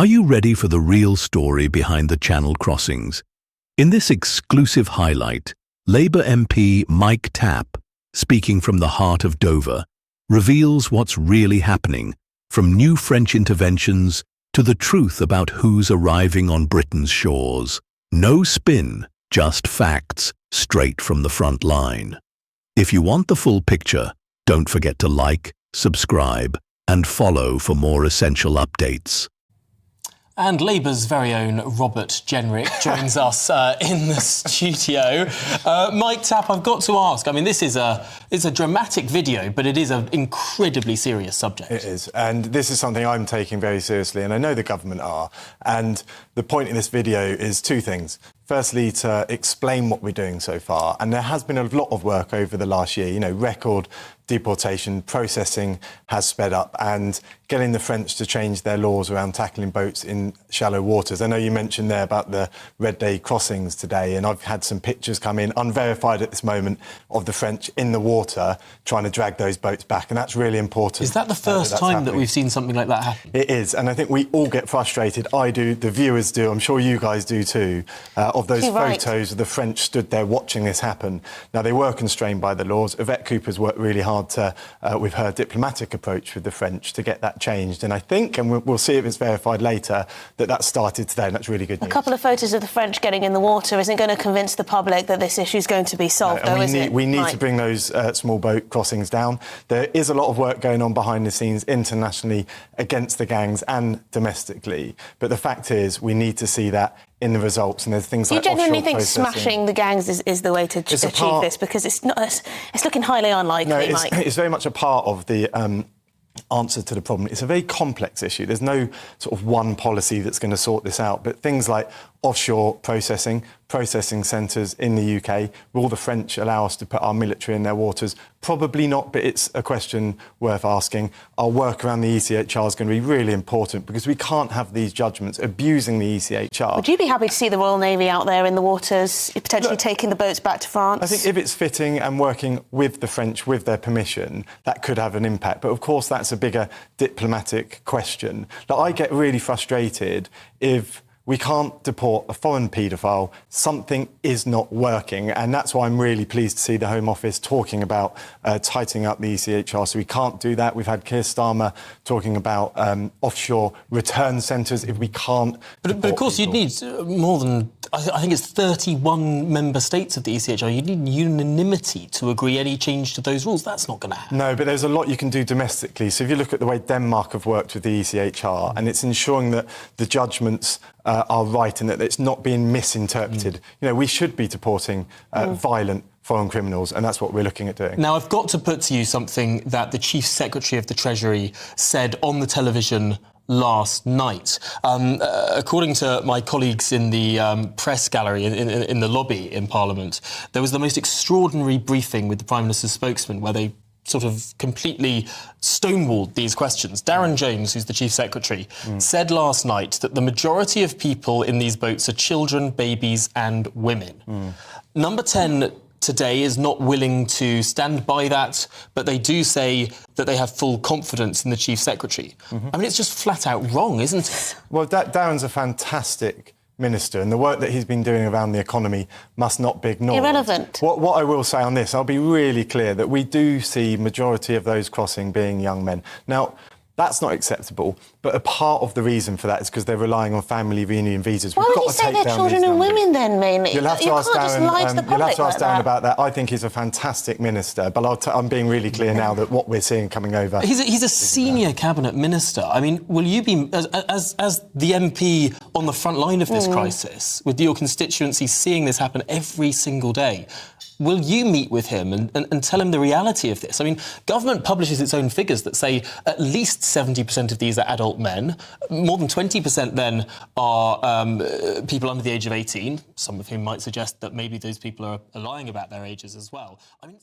Are you ready for the real story behind the Channel crossings? In this exclusive highlight, Labour MP Mike Tapp, speaking from the heart of Dover, reveals what's really happening, from new French interventions to the truth about who's arriving on Britain's shores. No spin, just facts, straight from the front line. If you want the full picture, don't forget to like, subscribe, and follow for more essential updates. And Labour's very own Robert Jenrick joins us in the studio. Mike Tapp, I've got to ask, I mean, this is a dramatic video, but it is an incredibly serious subject. It is, and this is something I'm taking very seriously, and I know the government are. And the point in this video is two things. Firstly, to explain what we're doing so far, and there has been a lot of work over the last year, you know, record deportation, processing has sped up, and getting the French to change their laws around tackling boats in shallow waters. I know you mentioned there about the Red Day crossings today, and I've had some pictures come in, unverified at this moment, of the French in the water trying to drag those boats back, and that's really important. Is that the first time that we've seen something like that happen? It is, and I think we all get frustrated. I do, the viewers do, I'm sure you guys do too, of those photos of the French stood there watching this happen. Now, they were constrained by the laws. Yvette Cooper's worked really hard to, with her diplomatic approach with the French, to get that changed. And I think, and we'll see if it's verified later, that started today, and that's really good news. A couple of photos of the French getting in the water isn't going to convince the public that this issue is going to be solved, though, is it? We need to bring those small boat crossings down. There is a lot of work going on behind the scenes internationally against the gangs and domestically. But the fact is, we need to see that in the results, and there's things like offshore processing. You genuinely think smashing the gangs is the way to achieve this? Because it's looking highly unlikely, Mike. It's very much a part of the answer to the problem. It's a very complex issue. There's no sort of one policy that's going to sort this out, but things like offshore processing centres in the UK. Will the French allow us to put our military in their waters? Probably not, but it's a question worth asking. Our work around the ECHR is going to be really important, because we can't have these judgments abusing the ECHR. Would you be happy to see the Royal Navy out there in the waters, potentially taking the boats back to France? I think if it's fitting and working with the French, with their permission, that could have an impact. But of course, that's a bigger diplomatic question. I get really frustrated if we can't deport a foreign paedophile. Something is not working, and that's why I'm really pleased to see the Home Office talking about tightening up the ECHR. So we can't do that. We've had Keir Starmer talking about offshore return centres if we can't. But of course, you'd need more than, I think it's 31 member states of the ECHR. You need unanimity to agree any change to those rules. That's not going to happen. No, but there's a lot you can do domestically. So if you look at the way Denmark have worked with the ECHR, and it's ensuring that the judgments are right and that it's not being misinterpreted. You know, we should be deporting violent foreign criminals, and that's what we're looking at doing. Now, I've got to put to you something that the Chief Secretary of the Treasury said on the television last night. According to my colleagues in the press gallery in the lobby in Parliament, there was the most extraordinary briefing with the Prime Minister's spokesman, where they sort of completely stonewalled these questions. Darren Jones, who's the Chief Secretary, said last night that the majority of people in these boats are children, babies and women. Number 10 today is not willing to stand by that, but they do say that they have full confidence in the Chief Secretary. I mean, it's just flat out wrong, isn't it? Well, Darren's a fantastic minister, and the work that he's been doing around the economy must not be ignored. Irrelevant. What I will say on this, I'll be really clear that we do see majority of those crossing being young men. Now, that's not acceptable, but a part of the reason for that is because they're relying on family reunion visas. Why would you say they're children and women then, mainly? You'll have to ask Darren about that. I think he's a fantastic minister, but I'm being really clear now that what we're seeing coming over... He's a senior cabinet minister. I mean, will you be, as the MP on the front line of this crisis, with your constituency seeing this happen every single day, will you meet with him and tell him the reality of this? I mean, government publishes its own figures that say at least 70% of these are adult men. More than 20% then are people under the age of 18, some of whom might suggest that maybe those people are lying about their ages as well. I mean,